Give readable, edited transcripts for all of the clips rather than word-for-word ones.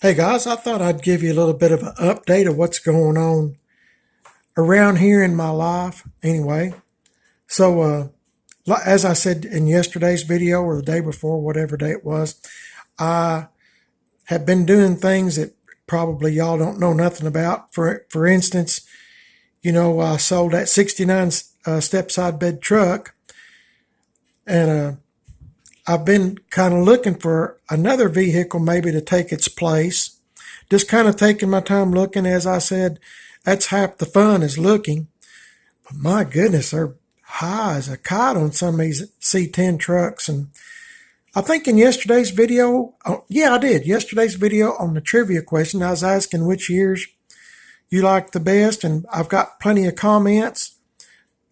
Hey guys, I thought I'd give you a little bit of an update of what's going on around here in my life. Anyway, as I said in yesterday's video or the day before, whatever day it was, I have been doing things that probably y'all don't know nothing about. For instance, I sold that 69 step side bed truck, and I've been kind of looking for another vehicle maybe to take its place. Just kind of taking my time looking. As I said, that's half the fun is looking. But my goodness, they're high as a kite on some of these C10 trucks. And I think in yesterday's video, I did. Yesterday's video on the trivia question, I was asking which years you like the best. And I've got plenty of comments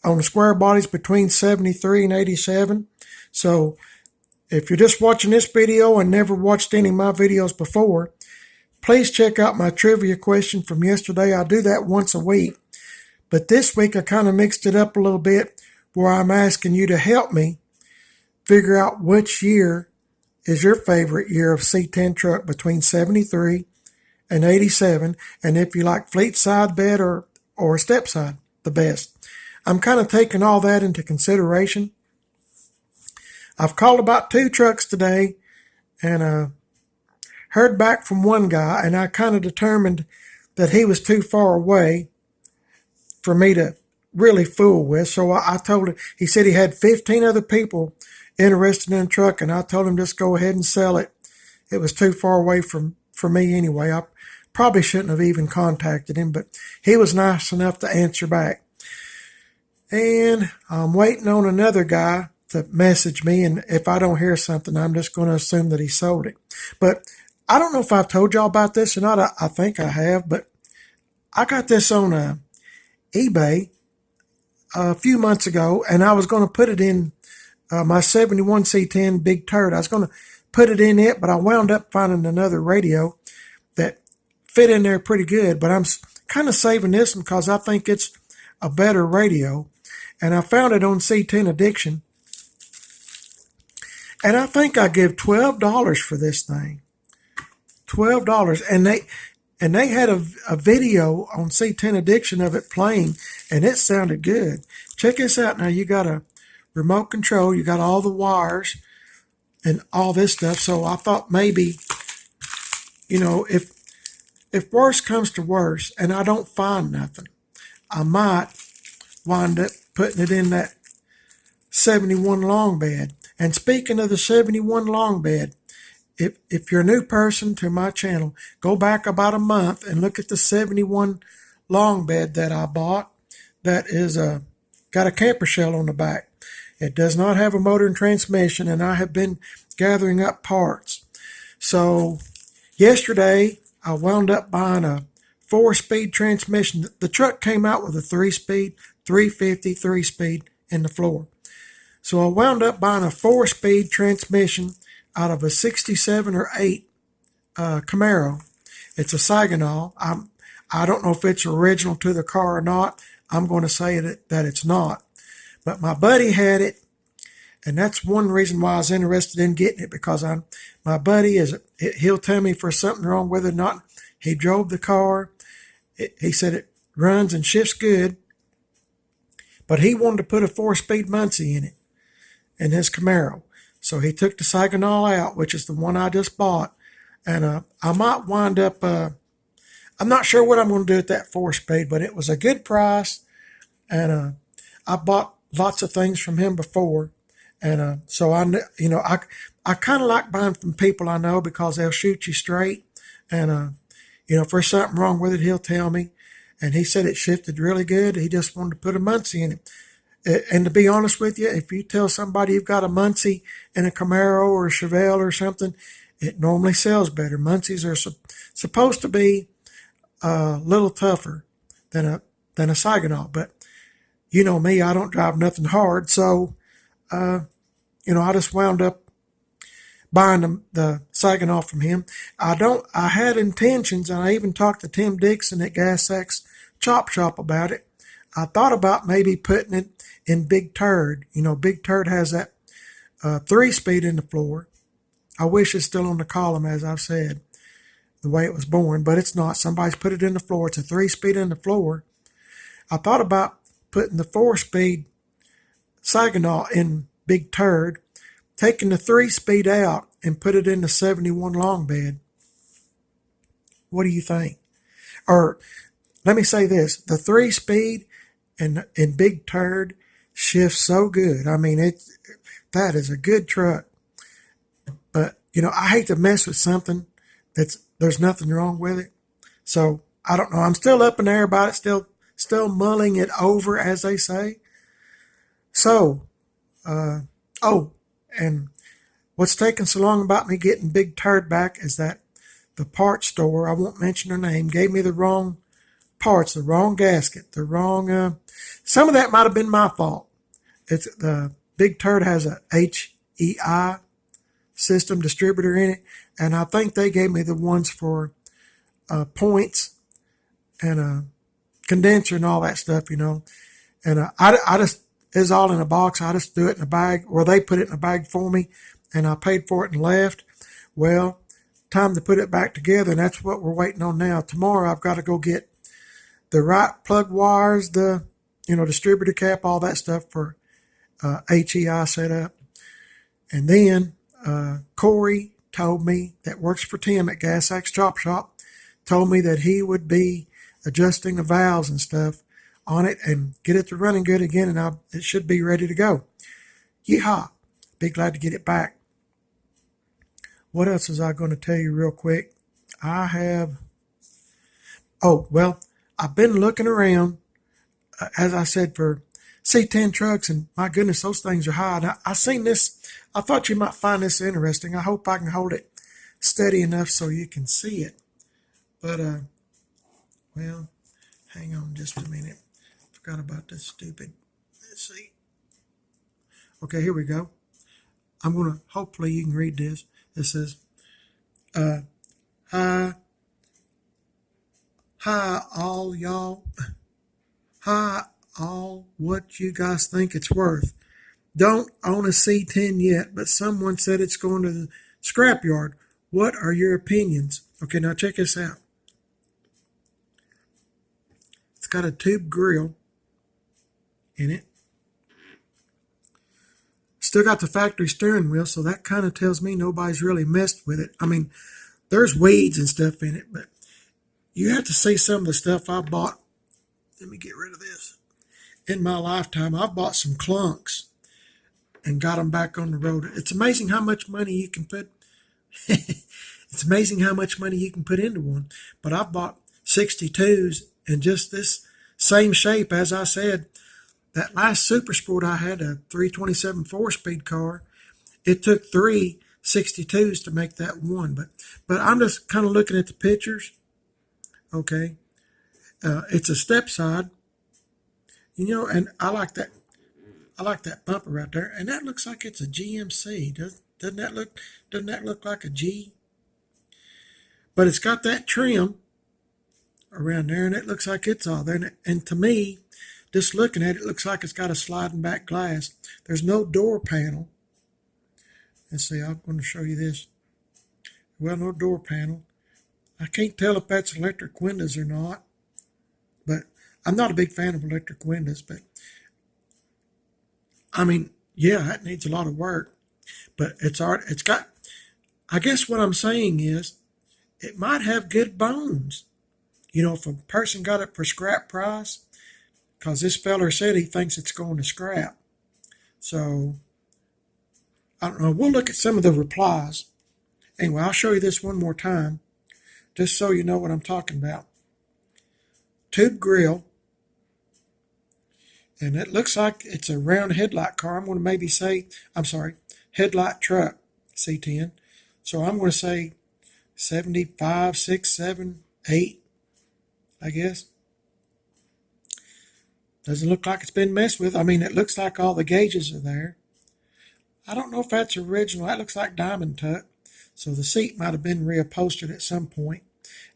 on the square bodies between 73 and 87. So if you're just watching this video and never watched any of my videos before, please check out my trivia question from yesterday. I do that once a week. But this week I kind of mixed it up a little bit where I'm asking you to help me figure out which year is your favorite year of C10 truck between 73 and 87. And if you like fleet side bed or step side, the best. I'm kind of taking all that into consideration. I've called about 2 trucks today and heard back from one guy, and I kind of determined that he was too far away for me to really fool with. So I told him, he said he had 15 other people interested in a truck, and I told him just go ahead and sell it. It was too far away for me anyway. I probably shouldn't have even contacted him, but he was nice enough to answer back. And I'm waiting on another guy to message me, and if I don't hear something, I'm just going to assume that he sold it. But I don't know if I've told y'all about this or not. I think I have, but I got this on eBay a few months ago, and I was going to put it in my 71 C10 Big Turd. I was going to put it in it, but I wound up finding another radio that fit in there pretty good. But I'm kind of saving this one because I think it's a better radio, and I found it on C10 Addiction. And I think I give $12 for this thing. $12. And they had a video on C10 Addiction of it playing, and it sounded good. Check this out now. You got a remote control. You got all the wires and all this stuff. So I thought maybe, if worse comes to worse and I don't find nothing, I might wind up putting it in that 71 long bed. And speaking of the 71 long bed, if you're a new person to my channel, go back about a month and look at the 71 long bed that I bought. That is got a camper shell on the back. It does not have a motor and transmission, and I have been gathering up parts. So yesterday I wound up buying a 4-speed transmission. The truck came out with a 3-speed, 350, 3-speed in the floor. So I wound up buying a 4-speed transmission out of a 67 or 8 Camaro. It's a Saginaw. I don't know if it's original to the car or not. I'm going to say that it's not. But my buddy had it, and that's one reason why I was interested in getting it, because my buddy he'll tell me if there's something wrong with it or not. He drove the car. He said it runs and shifts good, but he wanted to put a 4-speed Muncie in it, in his Camaro. So he took the Saginaw out, which is the one I just bought. And I might wind up, I'm not sure what I'm going to do with that 4-speed, but it was a good price. And I bought lots of things from him before. And so I kind of like buying from people I know because they'll shoot you straight. And, if there's something wrong with it, he'll tell me. And he said it shifted really good. He just wanted to put a Muncie in it. And to be honest with you, if you tell somebody you've got a Muncie in a Camaro or a Chevelle or something, it normally sells better. Muncies are supposed to be a little tougher than a Saginaw. But you know me, I don't drive nothing hard. So, I just wound up buying the Saginaw from him. I had intentions, and I even talked to Tim Dixon at Gas X Chop Shop about it. I thought about maybe putting it in Big Turd. Big Turd has that 3-speed in the floor. I wish it's still on the column, as I've said. the way it was born, but it's not. Somebody's put it in the floor. It's a 3-speed in the floor. I thought about putting the 4-speed Saginaw in Big Turd, taking the 3-speed out and put it in the 71 long bed. What do you think? Or let me say this, the 3-speed in Big Turd shifts so good. I mean, that is a good truck. But, you know, I hate to mess with something there's nothing wrong with it. So, I don't know. I'm still up in the air about it, still mulling it over, as they say. So, and what's taking so long about me getting Big Turd back is that the parts store, I won't mention their name, gave me the wrong parts, the wrong gasket, the wrong, some of that might have been my fault. It's the Big Turd has a HEI system distributor in it, and I think they gave me the ones for points and a condenser and all that stuff, you know. And I just, it's all in a box. I just threw it in a bag, or they put it in a bag for me, and I paid for it and left. Well, time to put it back together, and that's what we're waiting on now. Tomorrow I've got to go get the right plug wires, the, you know, distributor cap, all that stuff for HEI setup. And then Corey told me, that works for Tim at Gas Axe Chop Shop, told me that he would be adjusting the valves and stuff on it and get it to running good again, and it should be ready to go. Yeehaw. Be glad to get it back. What else was I going to tell you real quick? I've been looking around, as I said, for C10 trucks, and my goodness, those things are high. And I seen this. I thought you might find this interesting. I hope I can hold it steady enough so you can see it. But, well, hang on just a minute. Forgot about this stupid. Let's see. Okay, here we go. I'm going to, hopefully you can read this. It says, hi all y'all. Hi all, what you guys think it's worth. Don't own a C10 yet, but someone said it's going to the scrapyard. What are your opinions? Okay, now check this out. It's got a tube grill in it. Still got the factory steering wheel, so that kind of tells me nobody's really messed with it. I mean, there's weeds and stuff in it, but you have to see some of the stuff I bought. Let me get rid of this. In my lifetime, I've bought some clunks and got them back on the road. It's amazing how much money you can put. It's amazing how much money you can put into one. But I've bought 62s in just this same shape. As I said, that last Super Sport I had, a 327 4-speed car, it took 3 62s to make that one. But I'm just kind of looking at the pictures. Okay. It's a step side, you know, and I like that bumper right there, and that looks like it's a GMC. Doesn't that look like a G? But it's got that trim around there, and it looks like it's all there. And to me, just looking at it, it looks like it's got a sliding back glass. There's no door panel. Let's see, I'm going to show you this. Well, no door panel. I can't tell if that's electric windows or not, but I'm not a big fan of electric windows, but I mean, yeah, that needs a lot of work, but it's got, I guess what I'm saying is it might have good bones. You know, if a person got it for scrap price, because this feller said he thinks it's going to scrap. So, I don't know. We'll look at some of the replies. Anyway, I'll show you this one more time, just so you know what I'm talking about. Tube grill. And it looks like it's a round headlight car. I'm going to maybe say, headlight truck, C10. So I'm going to say 75, 6, 7, 8, I guess. Doesn't look like it's been messed with. I mean, it looks like all the gauges are there. I don't know if that's original. That looks like diamond tuck. So the seat might have been reupholstered at some point.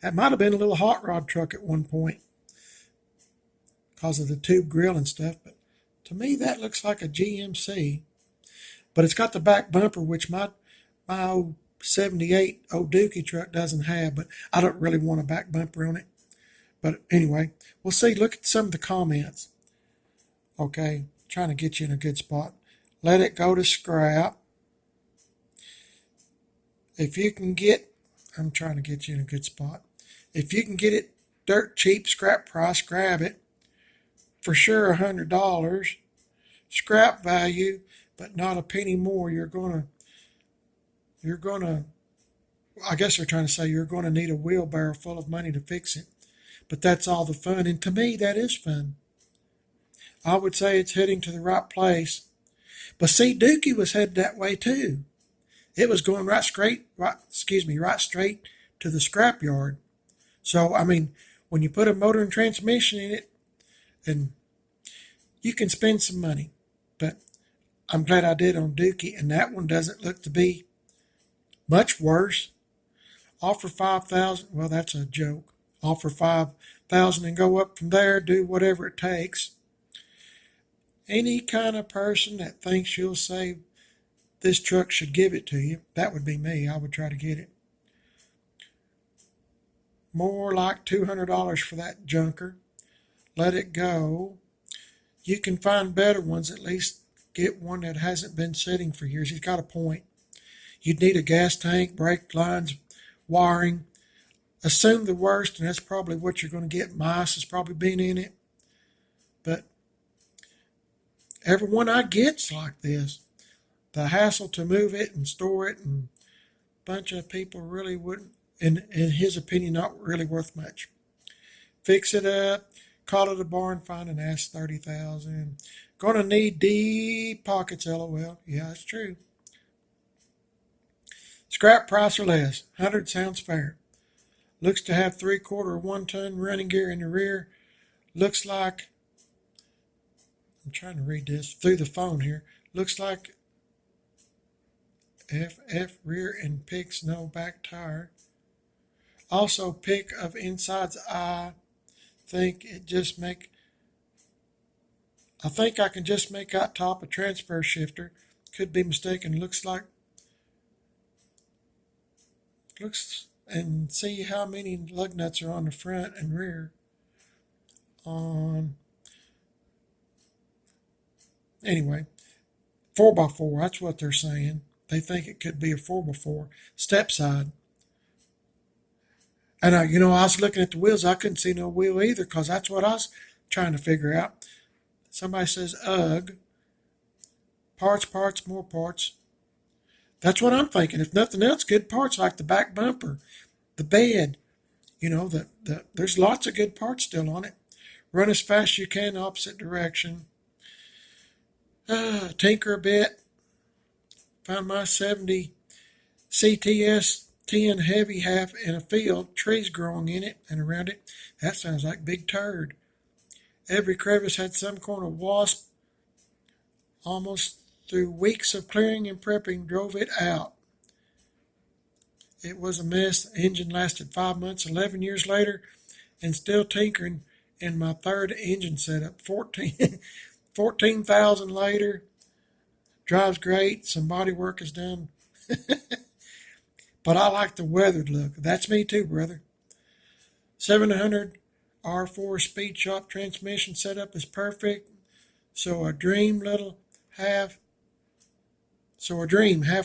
That might have been a little hot rod truck at one point because of the tube grill and stuff. But to me, that looks like a GMC. But it's got the back bumper, which my old 78 old Dookie truck doesn't have, but I don't really want a back bumper on it. But anyway, we'll see. Look at some of the comments. Okay, trying to get you in a good spot. Let it go to scrap. If you can get, I'm trying to get you in a good spot. If you can get it dirt cheap, scrap price, grab it. For sure, $100. Scrap value, but not a penny more. You're gonna, I guess they're trying to say you're gonna need a wheelbarrow full of money to fix it. But that's all the fun, and to me, that is fun. I would say it's heading to the right place. But see, Dookie was headed that way too. It was going right straight to the scrapyard. So, I mean, when you put a motor and transmission in it, and you can spend some money. But I'm glad I did on Dookie, and that one doesn't look to be much worse. Offer $5,000. Well, that's a joke. Offer $5,000 and go up from there. Do whatever it takes. Any kind of person that thinks you'll save this truck should give it to you. That would be me. I would try to get it. More like $200 for that junker. Let it go. You can find better ones. At least get one that hasn't been sitting for years. He's got a point. You'd need a gas tank, brake lines, wiring. Assume the worst, and that's probably what you're going to get. Mice has probably been in it. But everyone I get's like this. The hassle to move it and store it, and a bunch of people really wouldn't, in his opinion, not really worth much. Fix it up, call it a barn find, and ask $30,000. Gonna need deep pockets, LOL. Yeah, that's true. Scrap price or less. 100 sounds fair. Looks to have 3/4 or 1 ton running gear in the rear. Looks like, I'm trying to read this through the phone here. Looks like FF rear and picks no back tire. Also pick of insides. I think I can just make out top a transfer shifter. Could be mistaken. Looks and see how many lug nuts are on the front and rear. Anyway, 4x4. That's what they're saying. They think it could be a 4x4 step side. And I was looking at the wheels. I couldn't see no wheel either, because that's what I was trying to figure out. Somebody says, ugh. Parts, more parts. That's what I'm thinking. If nothing else, good parts like the back bumper, the bed. There's lots of good parts still on it. Run as fast as you can, opposite direction. Tinker a bit. Found my 70 C10's 10 heavy half in a field, trees growing in it and around it. That sounds like big turd. Every crevice had some kind of wasp. Almost through weeks of clearing and prepping, drove it out. It was a mess. The engine lasted 5 months, 11 years later, and still tinkering in my third engine setup. 14,000 later. Drives great. Some body work is done. But I like the weathered look. That's me too, brother. 700 R4 speed shop transmission setup is perfect. So a dream, have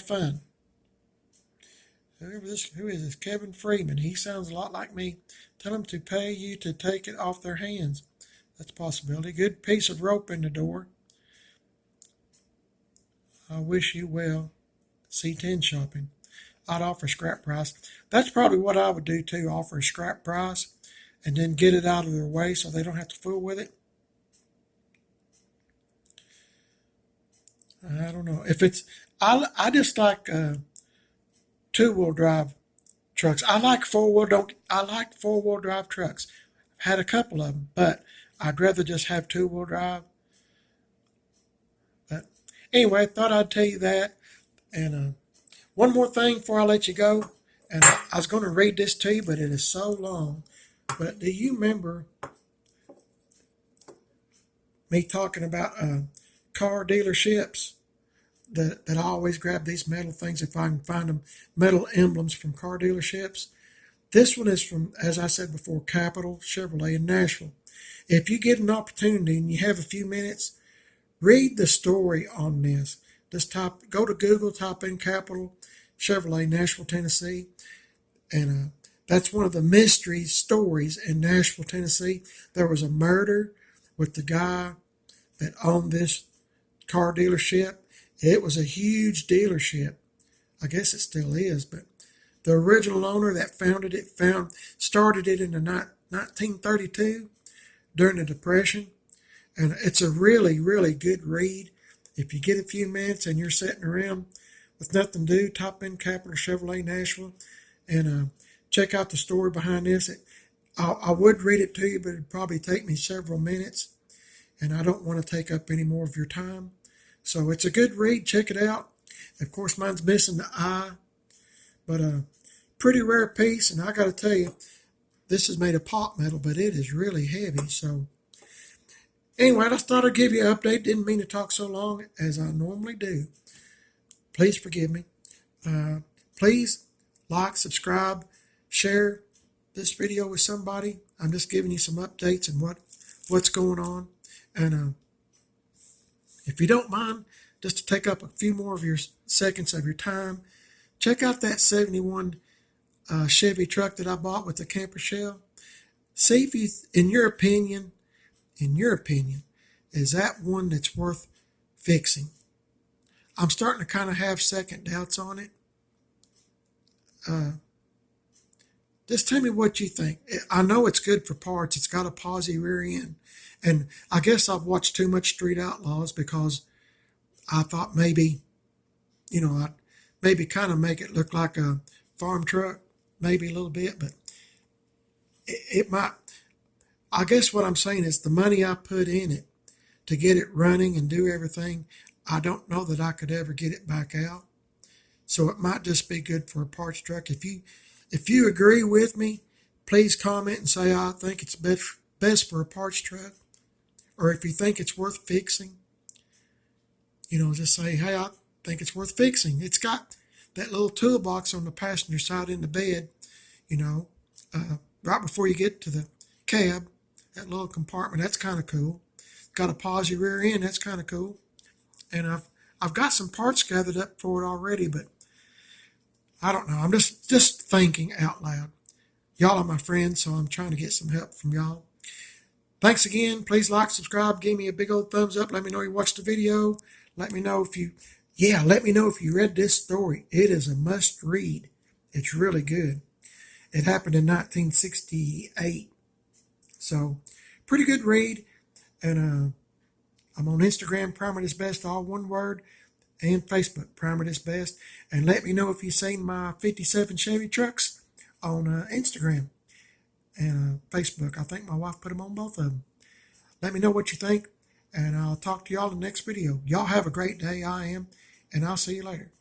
fun. Who is this? Kevin Freeman. He sounds a lot like me. Tell him to pay you to take it off their hands. That's a possibility. Good piece of rope in the door. I wish you well. C10 shopping. I'd offer scrap price. That's probably what I would do too, offer a scrap price and then get it out of their way so they don't have to fool with it. I don't know. If it's, I just like two-wheel drive trucks. I like four-wheel drive trucks. Had a couple of them, but I'd rather just have two-wheel drive. But anyway, I thought I'd tell you that. And one more thing before I let you go. And I was going to read this to you, but it is so long. But do you remember me talking about car dealerships that I always grab these metal things if I can find them, metal emblems from car dealerships. This one is from, as I said before, Capital Chevrolet in Nashville. If you get an opportunity and you have a few minutes, read the story on this. Just go to Google, type in Capital Chevrolet, Nashville, Tennessee, and that's one of the mystery stories in Nashville, Tennessee. There was a murder with the guy that owned this car dealership. It was a huge dealership. I guess it still is, but the original owner that founded it started it in the 1932 during the Depression. And it's a really, really good read. If you get a few minutes and you're sitting around with nothing to do, type in Capital Chevrolet Nashville and check out the story behind this. I would read it to you, but it'd probably take me several minutes, and I don't want to take up any more of your time. So it's a good read. Check it out. Of course, mine's missing the eye, but a pretty rare piece. And I got to tell you, this is made of pot metal, but it is really heavy. So anyway, I just thought I'd give you an update. Didn't mean to talk so long as I normally do. Please forgive me. Please like, subscribe, share this video with somebody. I'm just giving you some updates and what's going on. And if you don't mind, just to take up a few more of your seconds of your time, check out that 71 Chevy truck that I bought with the camper shell. See if you, in your opinion, is that one that's worth fixing? I'm starting to kind of have second doubts on it. Just tell me what you think. I know it's good for parts. It's got a posi rear end. And I guess I've watched too much Street Outlaws because I thought maybe, I'd maybe kind of make it look like a farm truck, maybe a little bit, but it might. I guess what I'm saying is the money I put in it to get it running and do everything, I don't know that I could ever get it back out. So it might just be good for a parts truck. If you agree with me, please comment and say I think it's best for a parts truck. Or if you think it's worth fixing, just say, hey, I think it's worth fixing. It's got that little toolbox on the passenger side in the bed, right before you get to the cab, that little compartment. That's kind of cool. Got a posi rear end. That's kind of cool. And I've got some parts gathered up for it already, but I don't know. I'm just thinking out loud. Y'all are my friends, so I'm trying to get some help from y'all. Thanks again. Please like, subscribe, give me a big old thumbs up. Let me know you watched the video. Let me know if you read this story. It is a must read. It's really good. It happened in 1968. So, pretty good read. And I'm on Instagram, Primer This Best, all one word, and Facebook, Primer This Best. And let me know if you've seen my 57 Chevy trucks on Instagram and Facebook. I think my wife put them on both of them. Let me know what you think, and I'll talk to y'all in the next video. Y'all have a great day. I am, and I'll see you later.